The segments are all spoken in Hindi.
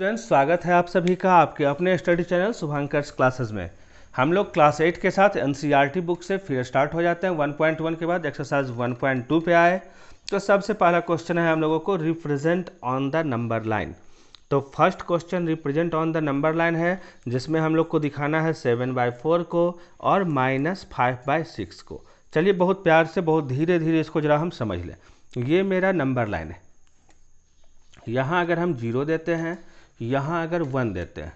स्टूडेंट्स, स्वागत है आप सभी का आपके अपने स्टडी चैनल शुभांकर्स क्लासेस में। हम लोग क्लास 8 के साथ एनसीईआरटी बुक से फिर स्टार्ट हो जाते हैं। 1.1 के बाद एक्सरसाइज 1.2 पे आए। तो सबसे पहला क्वेश्चन है हम लोगों को represent on the number line. तो first question represent on the number line है, जिसमें हम लोग को दिखाना है 7/4 को और -5/6 को। चलिए बहुत प्यार से बहुत धीरे धीरे इसको जरा हम समझ लें। ये मेरा नंबर लाइन है। यहाँ अगर हम 0 देते हैं, यहाँ अगर 1 देते हैं,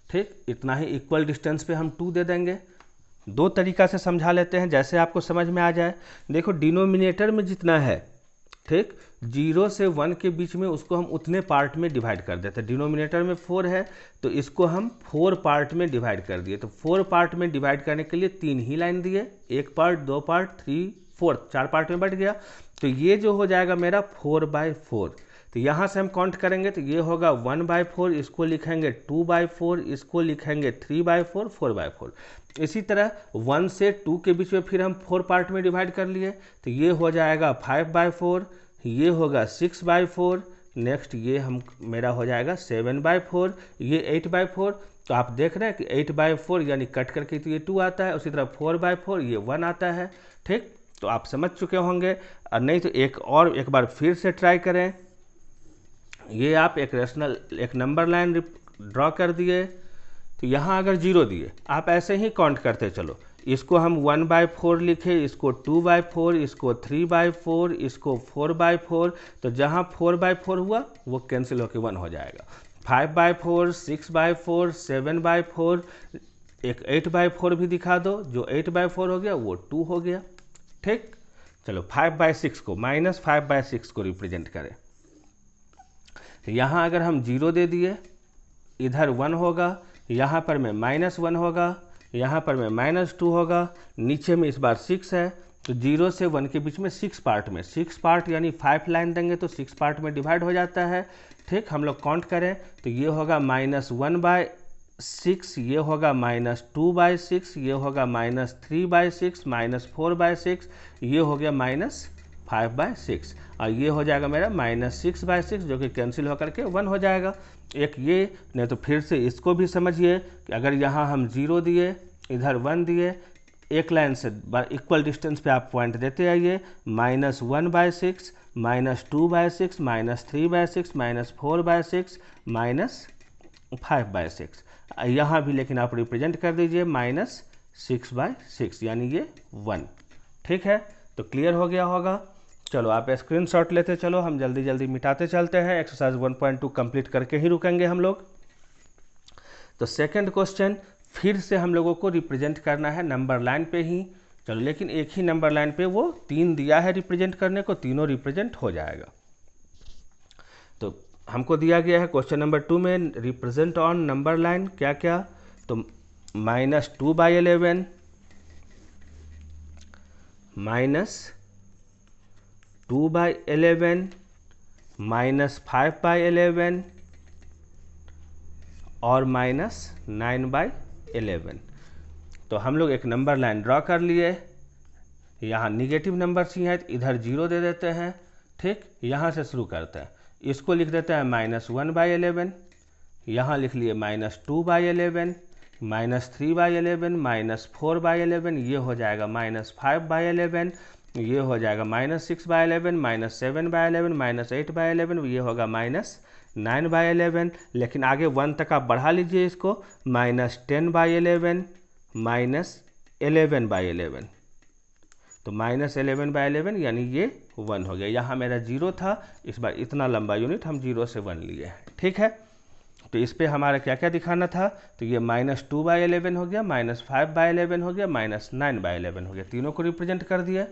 ठीक, इतना ही इक्वल डिस्टेंस पे हम 2 दे देंगे। दो तरीका से समझा लेते हैं जैसे आपको समझ में आ जाए। देखो डिनोमिनेटर में जितना है, ठीक, 0 से 1 के बीच में उसको हम उतने पार्ट में डिवाइड कर देते हैं। डिनोमिनेटर में 4 है तो इसको हम 4 पार्ट में डिवाइड कर दिए। तो 4 पार्ट में डिवाइड करने के लिए 3 ही लाइन दिए, 1 पार्ट, 2 पार्ट, 3, 4, 4 पार्ट में बट गया। तो ये जो हो जाएगा मेरा 4/4। तो यहाँ से हम काउंट करेंगे तो ये होगा 1/4, इसको लिखेंगे 2/4, इसको लिखेंगे 3/4, 4/4। इसी तरह 1 से 2 के बीच में फिर हम 4 पार्ट में डिवाइड कर लिए तो ये हो जाएगा 5/4, ये होगा 6/4, नेक्स्ट ये हम मेरा हो जाएगा 7/4, ये 8/4। तो आप देख रहे हैं कि 8/4 यानी कट करके तो ये 2 आता है, उसी तरह 4/4 ये 1 आता है। ठीक, तो आप समझ चुके होंगे। और नहीं तो एक बार फिर से ट्राई करें। ये आप एक नंबर लाइन ड्रॉ कर दिए। तो यहाँ अगर 0 दिए, आप ऐसे ही काउंट करते चलो। इसको हम 1/4 लिखे, इसको 2/4, इसको 3/4, इसको 4/4। तो जहाँ 4/4 हुआ वो कैंसिल होकर 1 हो जाएगा। 5/4, 6/4, 7/4, एक 8/4 भी दिखा दो। जो 8/4 हो गया वो 2 हो गया। ठीक, चलो 5/6 को -5/6 को रिप्रेजेंट करें। यहाँ अगर हम 0 दे दिए, इधर 1 होगा, यहाँ पर में -1 होगा, यहाँ पर में -2 होगा, नीचे में इस बार 6 है। तो 0 से 1 के बीच में 6 पार्ट में 6 पार्ट यानी 5 लाइन देंगे तो 6 पार्ट में डिवाइड हो जाता है। ठीक, हम लोग काउंट करें तो ये होगा -1/6, ये होगा -2/6, ये होगा -3/6, -4/6, ये हो गया -5/6 और ये हो जाएगा मेरा -6/6 जो कि कैंसिल होकर के 1 हो जाएगा। एक ये, नहीं तो फिर से इसको भी समझिए कि अगर यहाँ हम 0 दिए, इधर 1 दिए, एक लाइन से इक्वल डिस्टेंस पे आप पॉइंट देते आइए। -1/6, -2/6, -3/6, -4/6, -5/6। यहाँ भी लेकिन आप रिप्रेजेंट कर दीजिए -6/6 यानी ये 1। ठीक है, तो क्लियर हो गया होगा। चलो आप स्क्रीनशॉट लेते चलो, हम जल्दी जल्दी मिटाते चलते हैं। एक्सरसाइज 1.2 कंप्लीट करके ही रुकेंगे हम लोग। तो सेकंड क्वेश्चन फिर से हम लोगों को रिप्रेजेंट करना है नंबर लाइन पे ही। चलो लेकिन एक ही नंबर लाइन पे वो 3 दिया है रिप्रेजेंट करने को, तीनों रिप्रेजेंट हो जाएगा। तो हमको दिया गया है क्वेश्चन नंबर 2 में रिप्रेजेंट ऑन नंबर लाइन क्या क्या। तो -2/11, -2/11, -5/11 और -9/11। तो हम लोग एक नंबर लाइन ड्रॉ कर लिए। यहाँ निगेटिव नंबर्स ही हैं, इधर 0 दे देते हैं। ठीक, यहाँ से शुरू करते हैं। इसको लिख देते हैं -1/11, यहाँ लिख लिए -2/11, -3/11, -4/11, ये हो जाएगा -5/11, ये हो जाएगा -6/11, -7/11, -8/11, ये होगा -9/11। लेकिन आगे 1 तक आप बढ़ा लीजिए इसको, -10/11, -11/11। तो -11/11 यानी ये 1 हो गया। यहाँ मेरा 0 था, इस बार इतना लंबा यूनिट हम 0 से 1 लिए हैं। ठीक है, तो इस पे हमारा क्या क्या दिखाना था। तो ये -2/11 हो गया, -5/11 हो गया, -9/11 हो गया, तीनों को रिप्रेजेंट कर दिया।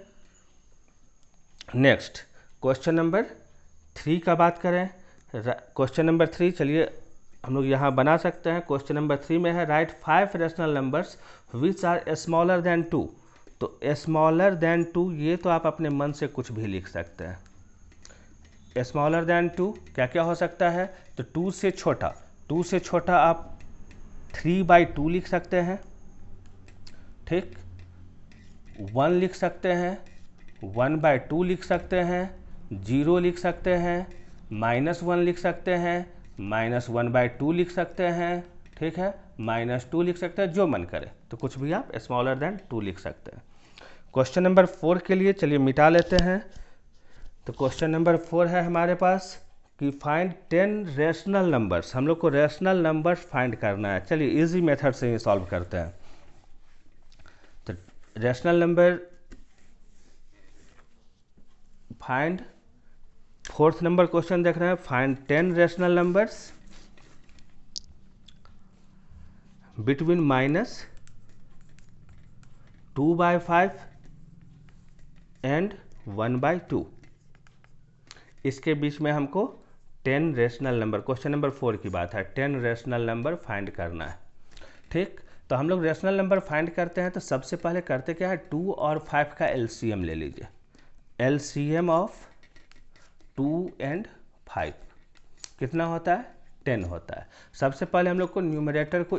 नेक्स्ट क्वेश्चन नंबर 3 का बात करें। क्वेश्चन नंबर 3 चलिए हम लोग यहाँ बना सकते हैं। क्वेश्चन नंबर 3 में है right 5 rational numbers which are smaller than 2। तो स्मॉलर देन 2 ये तो आप अपने मन से कुछ भी लिख सकते हैं। स्मॉलर देन 2 क्या क्या हो सकता है। तो 2 से छोटा आप 3/2 लिख सकते हैं। ठीक, 1 लिख सकते हैं, 1/2 लिख सकते हैं, 0 लिख सकते हैं, -1 लिख सकते हैं, -1/2 लिख सकते हैं, ठीक है, -2 लिख सकते हैं, जो मन करे, तो कुछ भी आप स्मॉलर देन 2 लिख सकते हैं। क्वेश्चन नंबर 4 के लिए चलिए मिटा लेते हैं। तो क्वेश्चन नंबर 4 है हमारे पास कि फाइंड 10 रेशनल नंबर्स। हम लोग को रेशनल नंबर्स फाइंड करना है। चलिए इजी मेथड से ही सॉल्व करते हैं। तो rational number find, 4th number question देख रहे हैं, find 10 rational numbers between -2/5 and 1/2। इसके बीच में हमको 10 रेशनल नंबर, क्वेश्चन नंबर 4 की बात है, 10 रेशनल नंबर फाइंड करना है। ठीक, तो हम लोग रेशनल नंबर फाइंड करते हैं तो सबसे पहले करते क्या है, 2 और 5 का एलसीएम ले लीजिए। एलसीएम ऑफ 2 एंड 5 कितना होता है, 10 होता है। सबसे पहले हम लोग को न्यूमरेटर को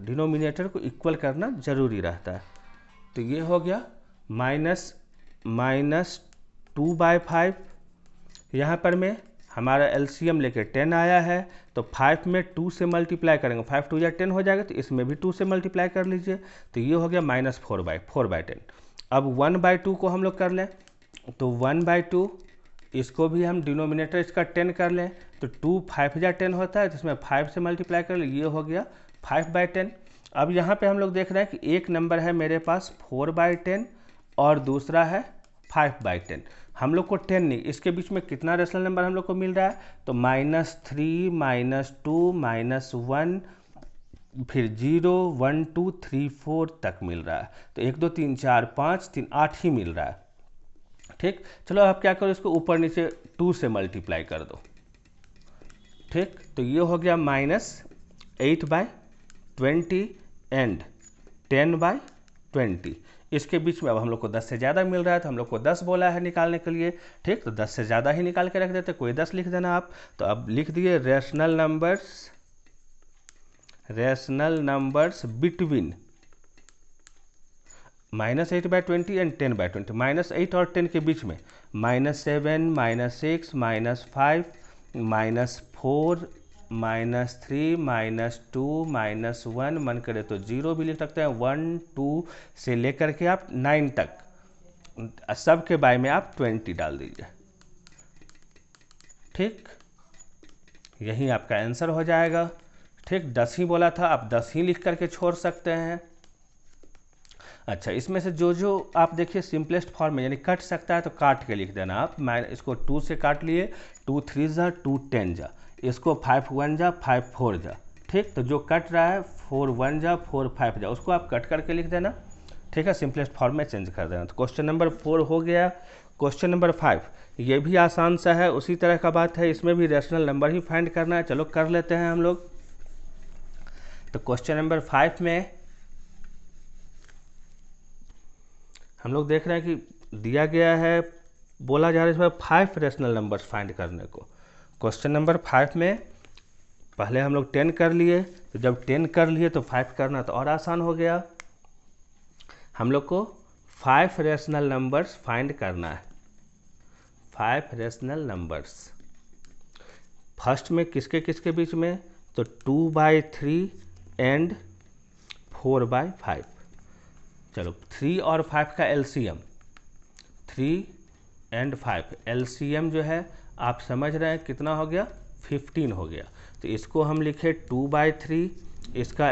डिनोमिनेटर को इक्वल करना जरूरी रहता है। तो ये हो गया -2/5, यहाँ पर में हमारा एलसीएम लेके 10 आया है, तो 5 में 2 से मल्टीप्लाई करेंगे, 5 2 या 10 हो जाएगा, तो इसमें भी 2 से मल्टीप्लाई कर लीजिए, तो ये हो गया -4/10। अब 1/2 को हम लोग कर लें, तो 1/2 इसको भी हम डिनोमिनेटर इसका 10 कर लें, तो 2 5 या 10 होता है, जिसमें 5 से मल्टीप्लाई कर ले, ये हो गया 5/10। अब यहाँ पे हम लोग देख रहे हैं कि एक नंबर है मेरे पास 4/10 और दूसरा है 5/10। हम लोग को 10 नहीं, इसके बीच में कितना रेशनल नंबर हम लोग को मिल रहा है, तो -3 -2 -1 फिर 0 1 2 3 4 तक मिल रहा है। तो 1 2 3 4 5 3 8 ही मिल रहा है। ठीक, चलो आप क्या करो, इसको ऊपर नीचे 2 से मल्टीप्लाई कर दो। ठीक, तो ये हो गया -8/20 एंड 10/20। इसके बीच में अब हम लोग को 10 से ज़्यादा मिल रहा है, तो हम लोग को 10 बोला है निकालने के लिए। ठीक, तो 10 से ज़्यादा ही निकाल के रख देते, कोई 10 लिख देना आप। तो अब लिख दिए रेशनल नंबर्स बिटवीन -8/20 एंड 10/20। -8 और 10 के बीच में -7 -6 -5 -4 -3 -2 -1, मन करे तो 0 भी लिख सकते हैं, 1 2 से लेकर के आप 9 तक, सब के बाय में आप 20 डाल दीजिए। ठीक, यही आपका आंसर हो जाएगा। ठीक, 10 ही बोला था, आप 10 ही लिख करके छोड़ सकते हैं। अच्छा, इसमें से जो आप देखिए सिंपलेस्ट फॉर्म में, यानी कट सकता है तो काट के लिख देना आप। मैं इसको 2 से काट लिए, 2 3 जा 2 10 जा, इसको 5 1 जा 5 4 जा। ठीक, तो जो कट रहा है 4 1 जा 4 5 जा, उसको आप कट करके लिख देना। ठीक है, सिंपलेस्ट फॉर्म में चेंज कर देना। तो क्वेश्चन नंबर 4 हो गया। क्वेश्चन नंबर 5, ये भी आसान सा है, उसी तरह का बात है, इसमें भी रेशनल नंबर ही फाइंड करना है। चलो कर लेते हैं हम लोग। तो क्वेश्चन नंबर 5 में हम लोग देख रहे हैं कि दिया गया है, बोला जा रहा है इसमें 5 रेशनल नंबर्स फाइंड करने को। क्वेश्चन नंबर 5 में पहले हम लोग 10 कर लिए, तो जब 10 कर लिए तो 5 करना तो और आसान हो गया। हम लोग को 5 रेशनल नंबर्स फाइंड करना है। 5 रेशनल नंबर्स फर्स्ट में किसके किसके बीच में, तो 2/3 एंड 4/5। चलो 3 और 5 का एलसीएम, 3 एंड 5 एलसीएम जो है आप समझ रहे हैं कितना हो गया, 15 हो गया। तो इसको हम लिखे 2/3, इसका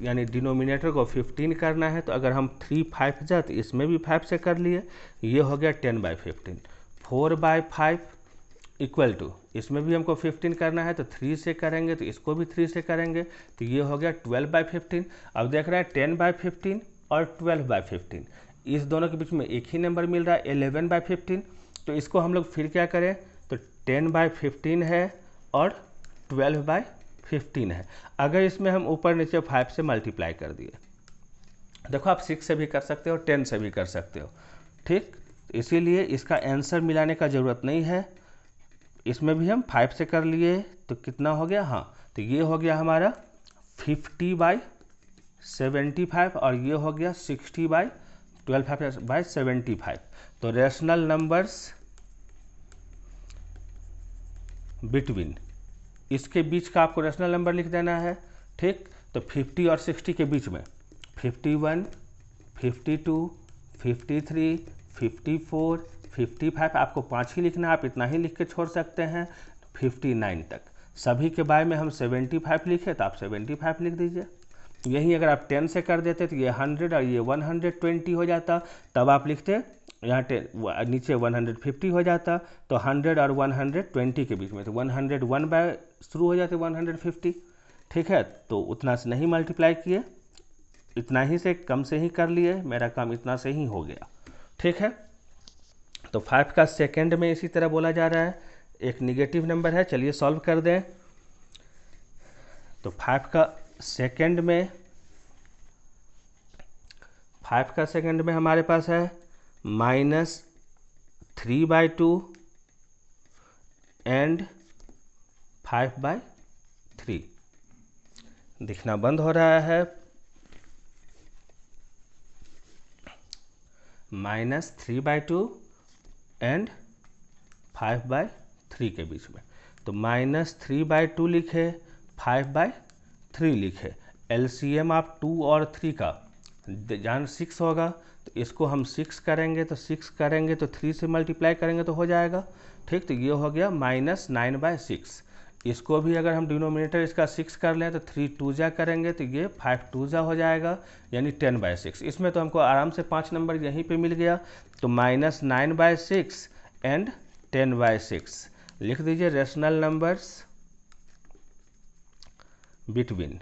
यानी डिनोमिनेटर को 15 करना है, तो अगर हम 3 5 जा तो इसमें भी 5 से कर लिए, ये हो गया 10/15। 4/5 इक्वल टू, इसमें भी हमको 15 करना है, तो 3 से करेंगे, तो इसको भी 3 से करेंगे, तो ये हो गया 12/15। अब देख रहे हैं 10/15 और 12/15, इस दोनों के बीच में एक ही नंबर मिल रहा है 11/15। तो इसको हम लोग फिर क्या करें, तो 10/15 है और 12/15 है। अगर इसमें हम ऊपर नीचे 5 से मल्टीप्लाई कर दिए, देखो आप 6 से भी कर सकते हो, 10 से भी कर सकते हो। ठीक, इसीलिए इसका आंसर मिलाने का ज़रूरत नहीं है। इसमें भी हम 5 से कर लिए, तो कितना हो गया, हाँ, तो ये हो गया हमारा 50/75 और ये हो गया 60/12/75। तो रेशनल नंबर्स बिटवीन इसके बीच का आपको रेशनल नंबर लिख देना है। ठीक, तो 50 और 60 के बीच में 51, 52, 53, 54, 55, आपको 5 ही लिखना है, आप इतना ही लिख के छोड़ सकते हैं 59 तक। सभी के बारे में हम 75 लिखे तो आप 75 लिख दीजिए। यही अगर आप 10 से कर देते तो ये 100 और ये 120 हो जाता, तब आप लिखते यहाँ नीचे 150 हो जाता, तो 100 और 120 के बीच में तो 101 बाय शुरू हो जाते 150। ठीक है, तो उतना से नहीं मल्टीप्लाई किए, इतना ही से कम से ही कर लिए, मेरा काम इतना से ही हो गया। ठीक है, तो 5 का सेकंड में इसी तरह बोला जा रहा है, एक निगेटिव नंबर है, चलिए सॉल्व कर दें। तो 5 का सेकंड में हमारे पास है -3/2 एंड 5/3। दिखना बंद हो रहा है, -3/2 एंड 5/3 के बीच में। तो -3/2 लिखे, 5/3 लिखे। एलसीएम आप 2 और 3 का जान 6 होगा, तो इसको हम 6 करेंगे तो 3 से मल्टीप्लाई करेंगे तो हो जाएगा। ठीक, तो ये हो गया -9/6। इसको भी अगर हम डिनोमिनेटर इसका 6 कर लें तो 3 2 जा करेंगे तो ये 5 2 जा हो जाएगा, यानी 10/6। इसमें तो हमको आराम से 5 नंबर यहीं पे मिल गया, तो -9/6 एंड 10/6 लिख दीजिए। रेशनल नंबर्स बिटवीन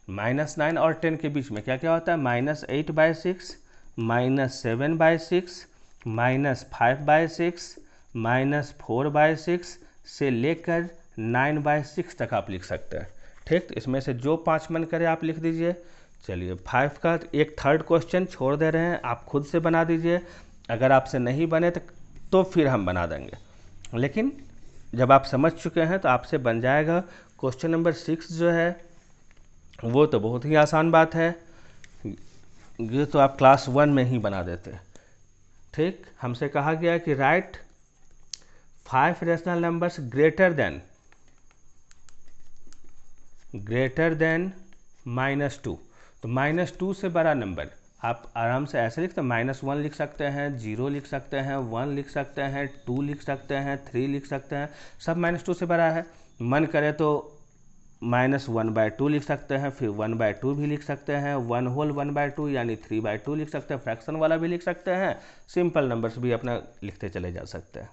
-9 और 10 के बीच में क्या क्या होता है, -8/6, -7/6, -5/6, -4/6 से लेकर 9/6 तक आप लिख सकते हैं। ठीक, तो इसमें से जो 5 मन करे आप लिख दीजिए। चलिए 5 का एक थर्ड क्वेश्चन छोड़ दे रहे हैं, आप खुद से बना दीजिए। अगर आपसे नहीं बने तो फिर हम बना देंगे, लेकिन जब आप समझ चुके हैं तो आपसे बन जाएगा। क्वेश्चन नंबर 6 जो है वो तो बहुत ही आसान बात है, ये तो आप क्लास 1 में ही बना देते। ठीक, हमसे कहा गया कि right 5 rational numbers greater than -2। तो -2 से बड़ा नंबर आप आराम से ऐसे लिखते हैं, -1 लिख सकते हैं, 0 लिख सकते हैं, 1 लिख सकते हैं, 2 लिख सकते हैं, 3 लिख सकते हैं, सब -2 से बड़ा है। मन करे तो -1/2 लिख सकते हैं, फिर 1/2 भी लिख सकते हैं, 1 होल 1/2 यानी 3/2 लिख सकते हैं, फ्रैक्शन वाला भी लिख सकते हैं, सिंपल नंबर्स भी अपना लिखते चले जा सकते हैं।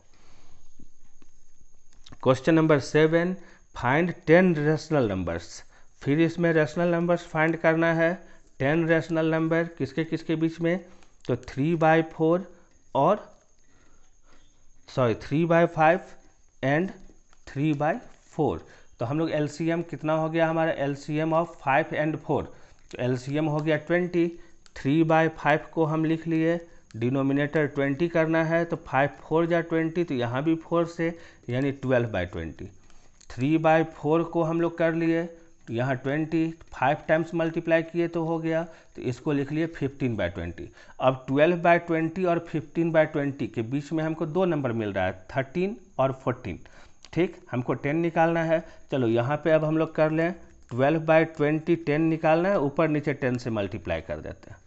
Question number 7, find 10 rational numbers. फिर इसमें रेशनल नंबर्स फाइंड करना है। 10 रेशनल नंबर किसके किसके बीच में, तो 3/4 और 3/5 एंड 3/4। तो हम लोग एलसीएम कितना हो गया हमारा, एलसीएम ऑफ 5 एंड 4, तो एलसीएम हो गया 20। 3/5 को हम लिख लिए, डिनोमिनेटर 20 करना है, तो 5 4 जा 20, तो यहाँ भी 4 से यानी 12/20। 3/4 को हम लोग कर लिए, यहाँ 20 5 टाइम्स मल्टीप्लाई किए तो हो गया, तो इसको लिख लिए 15/20। अब 12/20 और 15/20 के बीच में हमको दो नंबर मिल रहा है, 13 और 14। ठीक, हमको 10 निकालना है। चलो यहाँ पे अब हम लोग कर लें, 12/20 10 निकालना है, ऊपर नीचे 10 से मल्टीप्लाई कर देते हैं।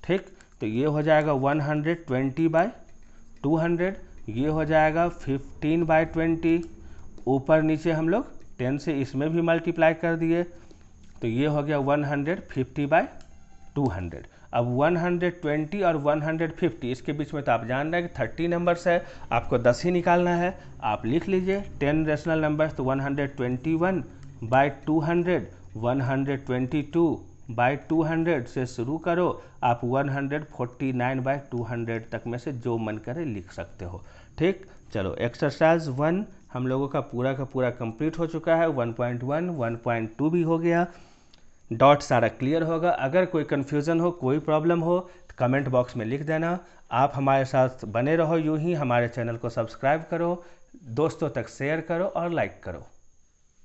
ठीक, तो ये हो जाएगा 120/200, ये हो जाएगा 15/20, ऊपर नीचे हम लोग 10 से इसमें भी मल्टीप्लाई कर दिए, तो ये हो गया 150/200। अब 120 और 150 इसके बीच में तो आप जान रहे हैं कि 30 नंबर्स है, आपको 10 ही निकालना है। आप लिख लीजिए 10 रेशनल नंबर्स, तो 121/200, 122/200 से शुरू करो, आप 149/200 तक में से जो मन करे लिख सकते हो। ठीक, चलो एक्सरसाइज 1 हम लोगों का पूरा कंप्लीट हो चुका है। 1.1 1.2 भी हो गया, डॉट सारा क्लियर होगा। अगर कोई कन्फ्यूज़न हो, कोई प्रॉब्लम हो तो कमेंट बॉक्स में लिख देना। आप हमारे साथ बने रहो यूं ही, हमारे चैनल को सब्सक्राइब करो, दोस्तों तक शेयर करो और लाइक करो।